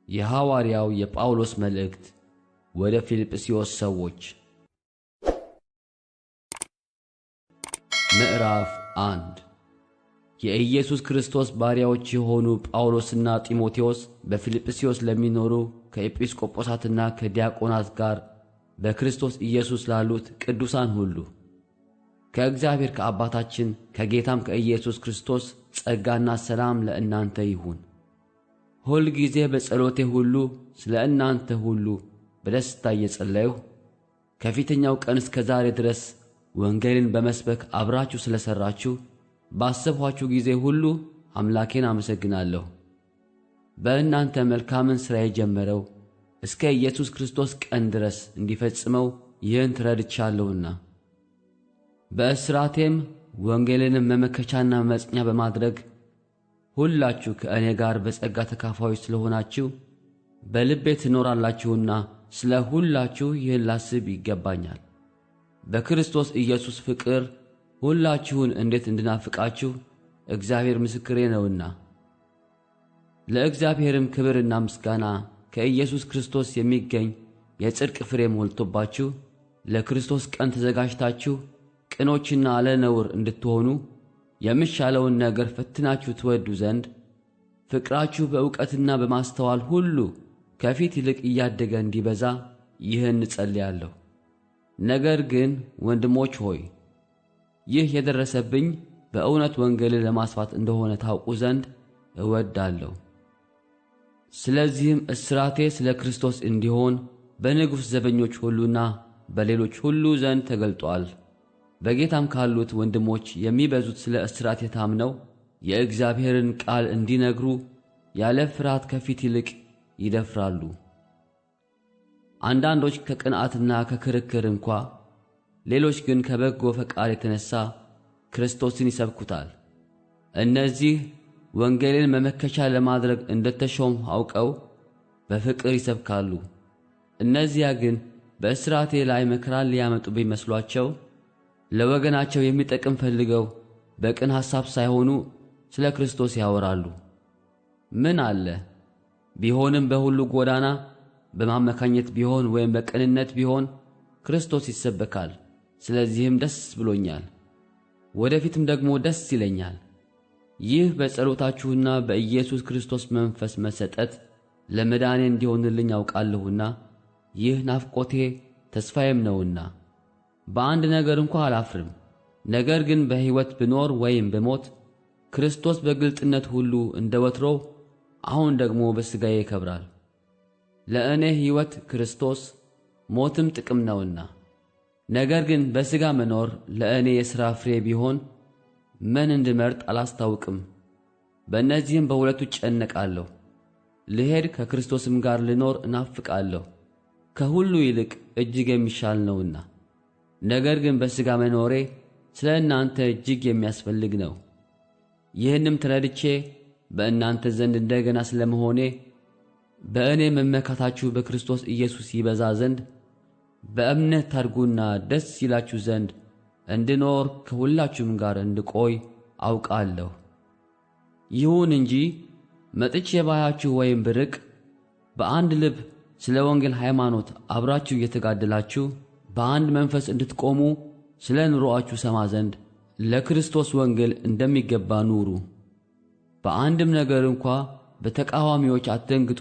የሐዋርያው የጳውሎስ መልእክት ወደ ፊልጵስዩስ ሰዎች ምዕራፍ 1 የኢየሱስ ክርስቶስ ባሪያዎች የሆኑ ጳውሎስና ጢሞቴዎስ በፊልጵስዩስ ለሚኖሩ ከኤጲስቆጶሳትና ከዲያቆናት ጋር በክርስቶስ ኢየሱስ ላሉት ቅዱሳን ሁሉ ከእግዚአብሔር ከአባታችን ከጌታም ከኢየሱስ ክርስቶስ ጸጋና ሰላም ለእናንተ ይሁን። ሁል ጊዜ በጸሎቴ ሁሉ ስለ እናንተ ሁሉ በደስታ እየጸለይሁ ከፊተኛው ቀን እስከ ዛሬ ድረስ ወንጌልን በመስበክ አብራችሁ ስለ ሠራችሁ ባሰብኋችሁ ጊዜ ሁሉ አምላኬን አመሰግናለሁ። በእናንተ መልካምን ሥራ የጀመረው እስከ ኢየሱስ ክርስቶስ ቀን ድረስ እንዲፈጽመው ይህን ተረድቻለሁና በእስራቴም ወንጌልንም መመከቻና መጽኛ በማድረግ ሁላችሁ ከእኔ ጋር በጸጋ ተካፋዮች ስለሆናችሁ በልቤ ትኖራላችሁና ስለ ሁላችሁ ይህን ላስብ ይገባኛል። በክርስቶስ ኢየሱስ ፍቅር ሁላችሁን እንዴት እንድናፍቃችሁ እግዚአብሔር ምስክሬ ነውና። ለእግዚአብሔርም ክብርና ምስጋና ከኢየሱስ ክርስቶስ የሚገኝ የጽድቅ ፍሬ ሞልቶባችሁ ለክርስቶስ ቀን ተዘጋጅታችሁ ቅኖችና አለነውር እንድትሆኑ የሚሻለውን ነገር ፈትናችሁ ትወዱ ዘንድ ፍቅራችሁ በእውቀትና በማስተዋል ሁሉ ከፊት ይልቅ እያደገ እንዲበዛ ይህን እጸልያለሁ። ነገር ግን ወንድሞች ሆይ ይህ የደረሰብኝ በእውነት ወንጌልን ለማስፋት እንደሆነ ታውቁ ዘንድ እወዳለሁ። ስለዚህም እስራቴ ስለ ክርስቶስ እንዲሆን በንጉሥ ዘበኞች ሁሉና በሌሎች ሁሉ ዘንድ ተገልጧል። በጌታም ካሉት ወንድሞች የሚበዙት ስለ እስራቴ ታምነው የእግዚአብሔርን ቃል እንዲነግሩ ያለ ፍርሃት ከፊት ይልቅ ይደፍራሉ። አንዳንዶች ከቅንዓትና ከክርክር እንኳ፣ ሌሎች ግን ከበጎ ፈቃድ የተነሣ ክርስቶስን ይሰብኩታል። እነዚህ ወንጌልን መመከቻ ለማድረግ እንደተሾምሁ አውቀው በፍቅር ይሰብካሉ። እነዚያ ግን በእስራቴ ላይ መከራን ሊያመጡ ቢመስሏቸው ለወገናቸው የሚጠቅም ፈልገው በቅን ሐሳብ ሳይሆኑ ስለ ክርስቶስ ያወራሉ። ምን አለ ቢሆንም በሁሉ ጎዳና በማመካኘት ቢሆን ወይም በቅንነት ቢሆን ክርስቶስ ይሰበካል። ስለዚህም ደስ ብሎኛል፣ ወደፊትም ደግሞ ደስ ይለኛል። ይህ በጸሎታችሁና በኢየሱስ ክርስቶስ መንፈስ መሰጠት ለመዳኔ እንዲሆንልኝ አውቃለሁና ይህ ናፍቆቴ ተስፋዬም ነውና። በአንድ ነገር እንኳ አላፍርም። ነገር ግን በሕይወት ብኖር ወይም ብሞት ክርስቶስ በግልጥነት ሁሉ እንደ ወትሮው አሁን ደግሞ በሥጋዬ ይከብራል። ለእኔ ሕይወት ክርስቶስ ሞትም ጥቅም ነውና። ነገር ግን በሥጋ መኖር ለእኔ የሥራ ፍሬ ቢሆን ምን እንድመርጥ አላስታውቅም። በእነዚህም በሁለቱ እጨነቃለሁ። ልሄድ ከክርስቶስም ጋር ልኖር እናፍቃለሁ፣ ከሁሉ ይልቅ እጅግ የሚሻል ነውና። ነገር ግን በሥጋ መኖሬ ስለ እናንተ እጅግ የሚያስፈልግ ነው። ይህንም ተረድቼ በእናንተ ዘንድ እንደገና ስለመሆኔ በእኔ መመካታችሁ በክርስቶስ ኢየሱስ ይበዛ ዘንድ በእምነት ታድጉና ደስ ይላችሁ ዘንድ እንድኖር ከሁላችሁም ጋር እንድቆይ አውቃለሁ። ይሁን እንጂ መጥቼ ባያችሁ ወይም ብርቅ በአንድ ልብ ስለ ወንጌል ሃይማኖት አብራችሁ እየተጋደላችሁ በአንድ መንፈስ እንድትቆሙ ስለ ኑሮአችሁ ሰማ ዘንድ ለክርስቶስ ወንጌል እንደሚገባ ኑሩ። በአንድም ነገር እንኳ በተቃዋሚዎች አትደንግጡ።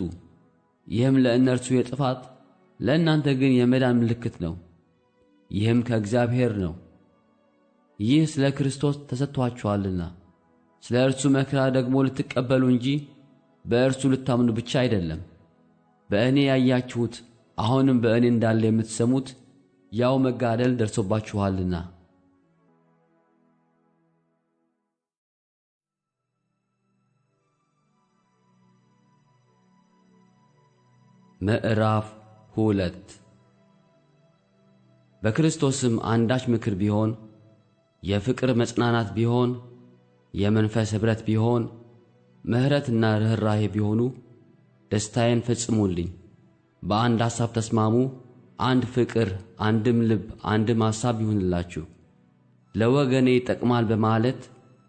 ይህም ለእነርሱ የጥፋት ለእናንተ ግን የመዳን ምልክት ነው። ይህም ከእግዚአብሔር ነው። ይህ ስለ ክርስቶስ ተሰጥቶአችኋልና ስለ እርሱ መከራ ደግሞ ልትቀበሉ እንጂ በእርሱ ልታምኑ ብቻ አይደለም። በእኔ ያያችሁት አሁንም በእኔ እንዳለ የምትሰሙት ያው መጋደል ደርሶባችኋልና። ምዕራፍ 2 በክርስቶስም አንዳች ምክር ቢሆን፣ የፍቅር መጽናናት ቢሆን፣ የመንፈስ ኅብረት ቢሆን፣ ምሕረትና ርኅራኄ ቢሆኑ ደስታዬን ፈጽሙልኝ። በአንድ ሐሳብ ተስማሙ፣ አንድ ፍቅር፣ አንድም ልብ፣ አንድም ሐሳብ ይሁንላችሁ። ለወገኔ ይጠቅማል በማለት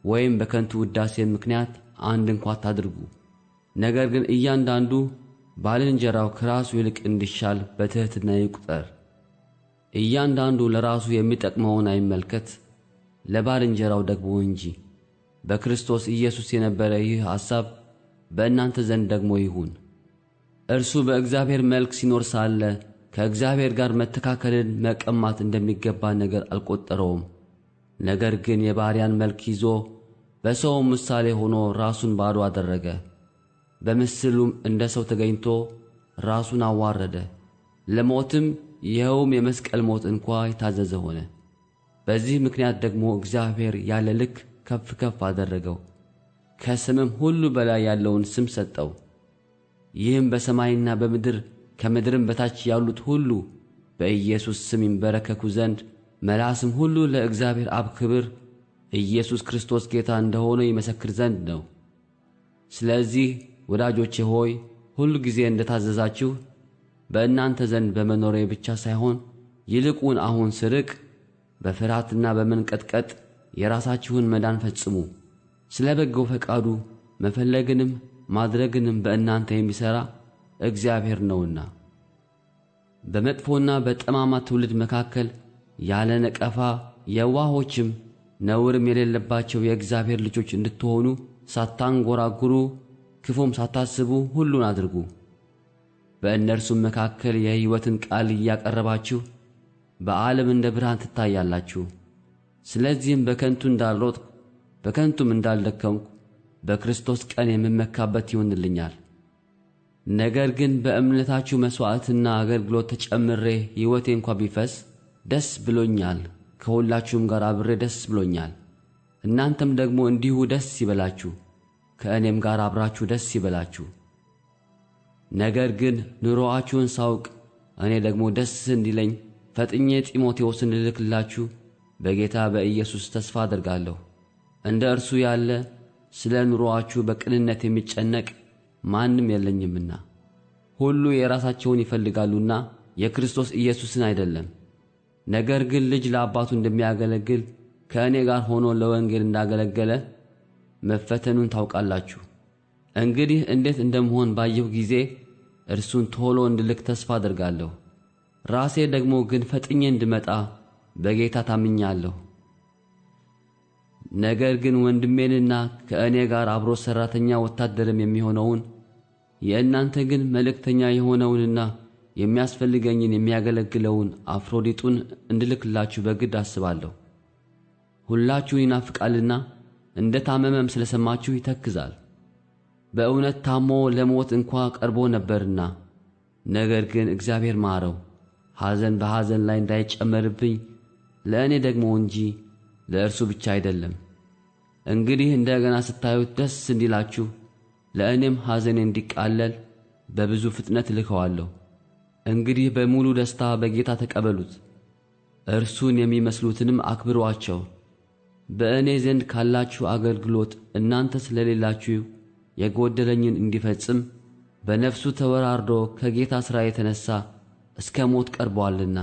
ወይም በከንቱ ውዳሴ ምክንያት አንድ እንኳ አታድርጉ። ነገር ግን እያንዳንዱ ባልንጀራው ከራሱ ይልቅ እንዲሻል በትሕትና ይቁጠር። እያንዳንዱ ለራሱ የሚጠቅመውን አይመልከት፣ ለባልንጀራው ደግሞ እንጂ። በክርስቶስ ኢየሱስ የነበረ ይህ ሐሳብ በእናንተ ዘንድ ደግሞ ይሁን። እርሱ በእግዚአብሔር መልክ ሲኖር ሳለ ከእግዚአብሔር ጋር መተካከልን መቀማት እንደሚገባ ነገር አልቆጠረውም። ነገር ግን የባሪያን መልክ ይዞ በሰውም ምሳሌ ሆኖ ራሱን ባዶ አደረገ። በምስሉም እንደ ሰው ተገኝቶ ራሱን አዋረደ፣ ለሞትም ይኸውም የመስቀል ሞት እንኳ የታዘዘ ሆነ። በዚህ ምክንያት ደግሞ እግዚአብሔር ያለ ልክ ከፍ ከፍ አደረገው፣ ከስምም ሁሉ በላይ ያለውን ስም ሰጠው። ይህም በሰማይና በምድር ከምድርም በታች ያሉት ሁሉ በኢየሱስ ስም ይንበረከኩ ዘንድ መላስም ሁሉ ለእግዚአብሔር አብ ክብር ኢየሱስ ክርስቶስ ጌታ እንደሆነ ይመሰክር ዘንድ ነው። ስለዚህ ወዳጆቼ ሆይ ሁሉ ጊዜ እንደታዘዛችሁ በእናንተ ዘንድ በመኖሬ ብቻ ሳይሆን ይልቁን አሁን ስርቅ በፍርሃትና በመንቀጥቀጥ የራሳችሁን መዳን ፈጽሙ። ስለ በጎ ፈቃዱ መፈለግንም ማድረግንም በእናንተ የሚሠራ እግዚአብሔር ነውና። በመጥፎና በጠማማ ትውልድ መካከል ያለ ነቀፋ የዋሆችም ነውርም የሌለባቸው የእግዚአብሔር ልጆች እንድትሆኑ ሳታንጎራጉሩ ክፉም ሳታስቡ ሁሉን አድርጉ። በእነርሱም መካከል የሕይወትን ቃል እያቀረባችሁ በዓለም እንደ ብርሃን ትታያላችሁ። ስለዚህም በከንቱ እንዳልሮጥሁ በከንቱም እንዳልደከምሁ በክርስቶስ ቀን የምመካበት ይሆንልኛል። ነገር ግን በእምነታችሁ መሥዋዕትና አገልግሎት ተጨምሬ ሕይወቴ እንኳ ቢፈስ ደስ ብሎኛል፣ ከሁላችሁም ጋር አብሬ ደስ ብሎኛል። እናንተም ደግሞ እንዲሁ ደስ ይበላችሁ፣ ከእኔም ጋር አብራችሁ ደስ ይበላችሁ። ነገር ግን ኑሮአችሁን ሳውቅ እኔ ደግሞ ደስ እንዲለኝ ፈጥኜ ጢሞቴዎስን ልልክላችሁ በጌታ በኢየሱስ ተስፋ አደርጋለሁ። እንደ እርሱ ያለ ስለ ኑሮአችሁ በቅንነት የሚጨነቅ ማንም የለኝምና። ሁሉ የራሳቸውን ይፈልጋሉና የክርስቶስ ኢየሱስን አይደለም። ነገር ግን ልጅ ለአባቱ እንደሚያገለግል ከእኔ ጋር ሆኖ ለወንጌል እንዳገለገለ መፈተኑን ታውቃላችሁ። እንግዲህ እንዴት እንደምሆን ባየሁ ጊዜ እርሱን ቶሎ እንድልክ ተስፋ አደርጋለሁ። ራሴ ደግሞ ግን ፈጥኜ እንድመጣ በጌታ ታምኛለሁ። ነገር ግን ወንድሜንና ከእኔ ጋር አብሮ ሠራተኛ ወታደርም የሚሆነውን የእናንተ ግን መልእክተኛ የሆነውንና የሚያስፈልገኝን የሚያገለግለውን አፍሮዲጡን እንድልክላችሁ በግድ አስባለሁ። ሁላችሁን ይናፍቃልና እንደ ታመመም ስለ ሰማችሁ ይተክዛል። በእውነት ታሞ ለሞት እንኳ ቀርቦ ነበርና፣ ነገር ግን እግዚአብሔር ማረው፣ ሐዘን በሐዘን ላይ እንዳይጨመርብኝ ለእኔ ደግሞ እንጂ ለእርሱ ብቻ አይደለም። እንግዲህ እንደገና ስታዩት ደስ እንዲላችሁ ለእኔም ሐዘኔ እንዲቃለል በብዙ ፍጥነት እልከዋለሁ። እንግዲህ በሙሉ ደስታ በጌታ ተቀበሉት፣ እርሱን የሚመስሉትንም አክብሩአቸው። በእኔ ዘንድ ካላችሁ አገልግሎት እናንተ ስለሌላችሁ የጎደለኝን እንዲፈጽም በነፍሱ ተወራርዶ ከጌታ ሥራ የተነሣ እስከ ሞት ቀርቦአልና።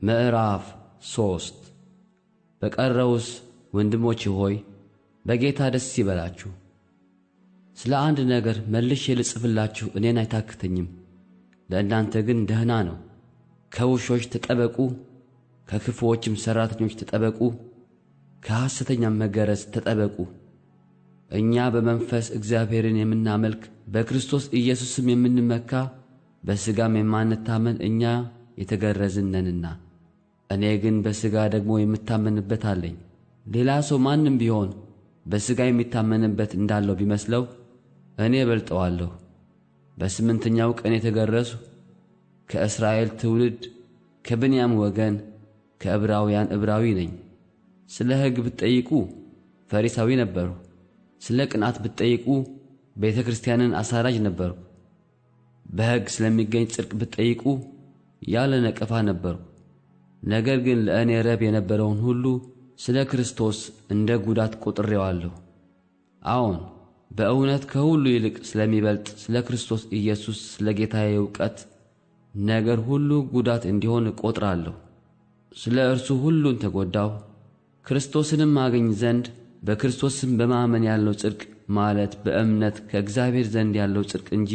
ምዕራፍ 3 በቀረውስ ወንድሞቼ ሆይ በጌታ ደስ ይበላችሁ። ስለ አንድ ነገር መልሼ ልጽፍላችሁ እኔን አይታክተኝም። ለእናንተ ግን ደህና ነው። ከውሾች ተጠበቁ፣ ከክፉዎችም ሠራተኞች ተጠበቁ፣ ከሐሰተኛም መገረዝ ተጠበቁ። እኛ በመንፈስ እግዚአብሔርን የምናመልክ በክርስቶስ ኢየሱስም የምንመካ በሥጋም የማንታመን እኛ የተገረዝን ነንና። እኔ ግን በሥጋ ደግሞ የምታመንበት አለኝ። ሌላ ሰው ማንም ቢሆን በሥጋ የሚታመንበት እንዳለው ቢመስለው እኔ እበልጠዋለሁ። በስምንተኛው ቀን የተገረዝሁ ከእስራኤል ትውልድ ከብንያም ወገን ከዕብራውያን ዕብራዊ ነኝ። ስለ ሕግ ብትጠይቁ ፈሪሳዊ ነበርሁ። ስለ ቅንዓት ብትጠይቁ ቤተ ክርስቲያንን አሳራጅ ነበርሁ። በሕግ ስለሚገኝ ጽድቅ ብትጠይቁ ያለ ነቀፋ ነበርሁ። ነገር ግን ለእኔ ረብ የነበረውን ሁሉ ስለ ክርስቶስ እንደ ጉዳት ቆጥሬዋለሁ። አዎን በእውነት ከሁሉ ይልቅ ስለሚበልጥ ስለ ክርስቶስ ኢየሱስ ስለ ጌታዬ ዕውቀት ነገር ሁሉ ጉዳት እንዲሆን እቆጥራለሁ። ስለ እርሱ ሁሉን ተጎዳሁ፣ ክርስቶስንም አገኝ ዘንድ በክርስቶስም በማመን ያለው ጽድቅ ማለት በእምነት ከእግዚአብሔር ዘንድ ያለው ጽድቅ እንጂ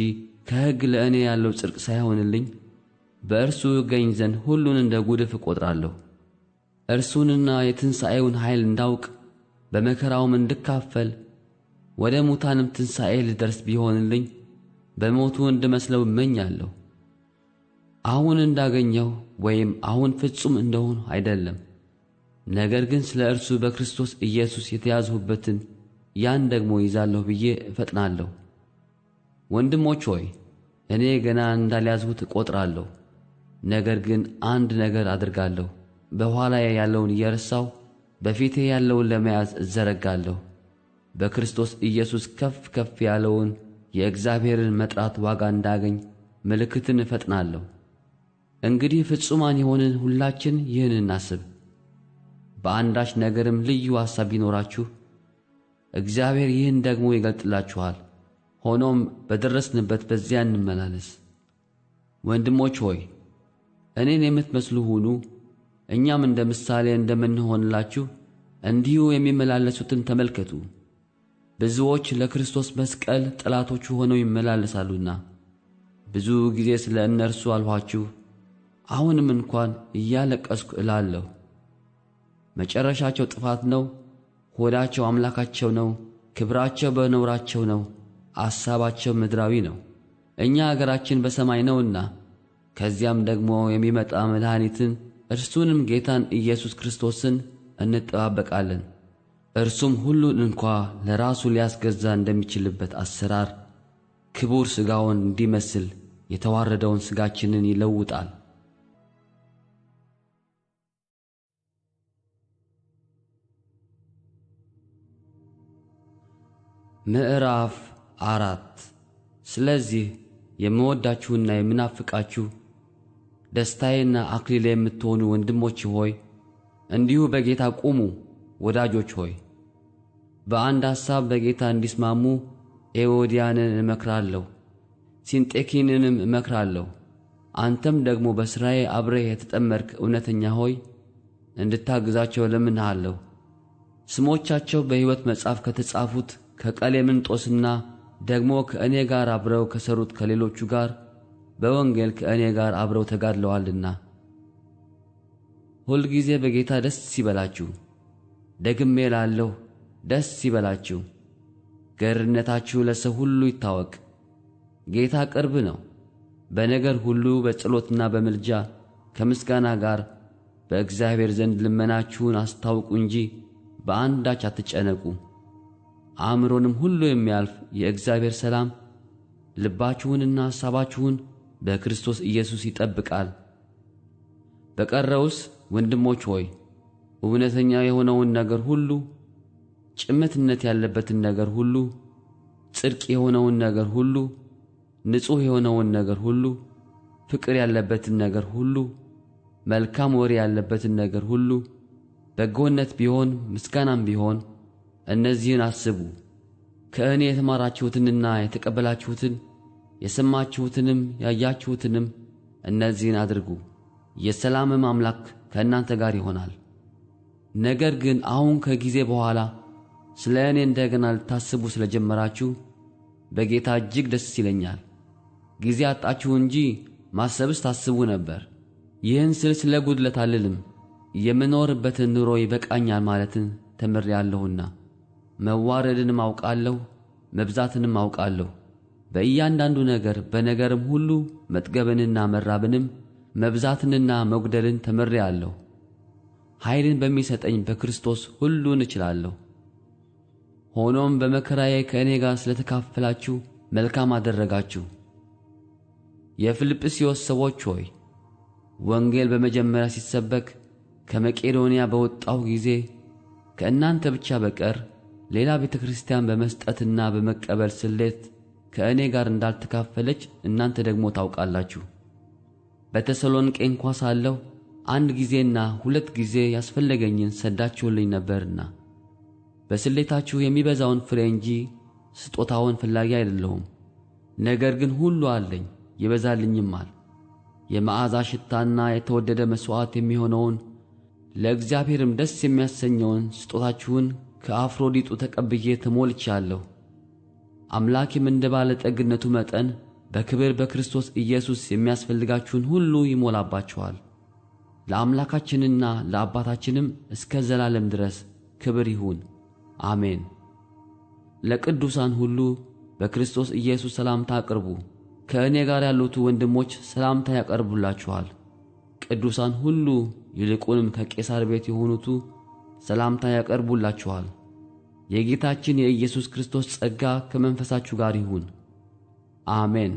ከሕግ ለእኔ ያለው ጽድቅ ሳይሆንልኝ በእርሱ እገኝ ዘንድ ሁሉን እንደ ጉድፍ እቈጥራለሁ። እርሱንና የትንሣኤውን ኃይል እንዳውቅ በመከራውም እንድካፈል ወደ ሙታንም ትንሣኤ ልደርስ ቢሆንልኝ በሞቱ እንድመስለው እመኛለሁ። አሁን እንዳገኘሁ ወይም አሁን ፍጹም እንደሆንሁ አይደለም፣ ነገር ግን ስለ እርሱ በክርስቶስ ኢየሱስ የተያዝሁበትን ያን ደግሞ ይዛለሁ ብዬ እፈጥናለሁ። ወንድሞች ሆይ እኔ ገና እንዳልያዝሁት እቈጥራለሁ። ነገር ግን አንድ ነገር አድርጋለሁ፣ በኋላዬ ያለውን እየረሳሁ በፊቴ ያለውን ለመያዝ እዘረጋለሁ። በክርስቶስ ኢየሱስ ከፍ ከፍ ያለውን የእግዚአብሔርን መጥራት ዋጋ እንዳገኝ ምልክትን እፈጥናለሁ። እንግዲህ ፍጹማን የሆንን ሁላችን ይህን እናስብ። በአንዳች ነገርም ልዩ ሐሳብ ቢኖራችሁ እግዚአብሔር ይህን ደግሞ ይገልጥላችኋል። ሆኖም በደረስንበት በዚያ እንመላለስ። ወንድሞች ሆይ እኔን የምትመስሉ ሁኑ፣ እኛም እንደ ምሳሌ እንደምንሆንላችሁ እንዲሁ የሚመላለሱትን ተመልከቱ። ብዙዎች ለክርስቶስ መስቀል ጠላቶቹ ሆነው ይመላለሳሉና ብዙ ጊዜ ስለ እነርሱ አልኋችሁ፣ አሁንም እንኳን እያለቀስኩ እላለሁ። መጨረሻቸው ጥፋት ነው፣ ሆዳቸው አምላካቸው ነው፣ ክብራቸው በነውራቸው ነው፣ አሳባቸው ምድራዊ ነው። እኛ አገራችን በሰማይ ነውና ከዚያም ደግሞ የሚመጣ መድኃኒትን እርሱንም ጌታን ኢየሱስ ክርስቶስን እንጠባበቃለን። እርሱም ሁሉን እንኳ ለራሱ ሊያስገዛ እንደሚችልበት አሰራር ክቡር ሥጋውን እንዲመስል የተዋረደውን ሥጋችንን ይለውጣል። ምዕራፍ 4 ስለዚህ የምወዳችሁና የምናፍቃችሁ ደስታዬና አክሊሌ የምትሆኑ ወንድሞች ሆይ እንዲሁ በጌታ ቁሙ። ወዳጆች ሆይ በአንድ ሐሳብ በጌታ እንዲስማሙ ኤዎድያንን እመክራለሁ፣ ሲንጤኪንንም እመክራለሁ። አንተም ደግሞ በሥራዬ አብረህ የተጠመድክ እውነተኛ ሆይ እንድታግዛቸው እለምንሃለሁ። ስሞቻቸው በሕይወት መጽሐፍ ከተጻፉት ከቀሌምንጦስና ደግሞ ከእኔ ጋር አብረው ከሠሩት ከሌሎቹ ጋር በወንጌል ከእኔ ጋር አብረው ተጋድለዋልና። ሁልጊዜ በጌታ ደስ ይበላችሁ። ደግሜ እላለሁ ደስ ይበላችሁ። ገርነታችሁ ለሰው ሁሉ ይታወቅ። ጌታ ቅርብ ነው። በነገር ሁሉ በጸሎትና በምልጃ ከምስጋና ጋር በእግዚአብሔር ዘንድ ልመናችሁን አስታውቁ እንጂ በአንዳች አትጨነቁ። አእምሮንም ሁሉ የሚያልፍ የእግዚአብሔር ሰላም ልባችሁንና ሐሳባችሁን በክርስቶስ ኢየሱስ ይጠብቃል። በቀረውስ ወንድሞች ሆይ እውነተኛ የሆነውን ነገር ሁሉ፣ ጭምትነት ያለበትን ነገር ሁሉ፣ ጽድቅ የሆነውን ነገር ሁሉ፣ ንጹሕ የሆነውን ነገር ሁሉ፣ ፍቅር ያለበትን ነገር ሁሉ፣ መልካም ወሬ ያለበትን ነገር ሁሉ፣ በጎነት ቢሆን ምስጋናም ቢሆን እነዚህን አስቡ። ከእኔ የተማራችሁትንና የተቀበላችሁትን የሰማችሁትንም ያያችሁትንም እነዚህን አድርጉ፣ የሰላምም አምላክ ከእናንተ ጋር ይሆናል። ነገር ግን አሁን ከጊዜ በኋላ ስለ እኔ እንደገና ልታስቡ ስለ ጀመራችሁ በጌታ እጅግ ደስ ይለኛል። ጊዜ አጣችሁ እንጂ ማሰብስ ታስቡ ነበር። ይህን ስል ስለ ጉድለት አልልም፣ የምኖርበትን ኑሮ ይበቃኛል ማለትን ተምሬአለሁና። መዋረድንም አውቃለሁ፣ መብዛትንም አውቃለሁ። በእያንዳንዱ ነገር በነገርም ሁሉ መጥገብንና መራብንም መብዛትንና መጉደልን ተምሬአለሁ። ኃይልን በሚሰጠኝ በክርስቶስ ሁሉን እችላለሁ። ሆኖም በመከራዬ ከእኔ ጋር ስለተካፈላችሁ መልካም አደረጋችሁ። የፊልጵስዩስ ሰዎች ሆይ ወንጌል በመጀመሪያ ሲሰበክ ከመቄዶንያ በወጣሁ ጊዜ ከእናንተ ብቻ በቀር ሌላ ቤተ ክርስቲያን በመስጠትና በመቀበል ስሌት ከእኔ ጋር እንዳልተካፈለች እናንተ ደግሞ ታውቃላችሁ። በተሰሎንቄ እንኳ ሳለሁ አንድ ጊዜና ሁለት ጊዜ ያስፈለገኝን ሰዳችሁልኝ ነበርና በስሌታችሁ የሚበዛውን ፍሬ እንጂ ስጦታውን ፈላጊ አይደለሁም። ነገር ግን ሁሉ አለኝ ይበዛልኝማል። የመዓዛ ሽታና የተወደደ መሥዋዕት የሚሆነውን ለእግዚአብሔርም ደስ የሚያሰኘውን ስጦታችሁን ከአፍሮዲጡ ተቀብዬ ተሞልቻለሁ። አምላኬም እንደ ባለ ጠግነቱ መጠን በክብር በክርስቶስ ኢየሱስ የሚያስፈልጋችሁን ሁሉ ይሞላባችኋል። ለአምላካችንና ለአባታችንም እስከ ዘላለም ድረስ ክብር ይሁን፣ አሜን። ለቅዱሳን ሁሉ በክርስቶስ ኢየሱስ ሰላምታ አቅርቡ። ከእኔ ጋር ያሉት ወንድሞች ሰላምታ ያቀርቡላችኋል። ቅዱሳን ሁሉ ይልቁንም ከቄሳር ቤት የሆኑቱ ሰላምታ ያቀርቡላችኋል። የጌታችን የኢየሱስ ክርስቶስ ጸጋ ከመንፈሳችሁ ጋር ይሁን፣ አሜን።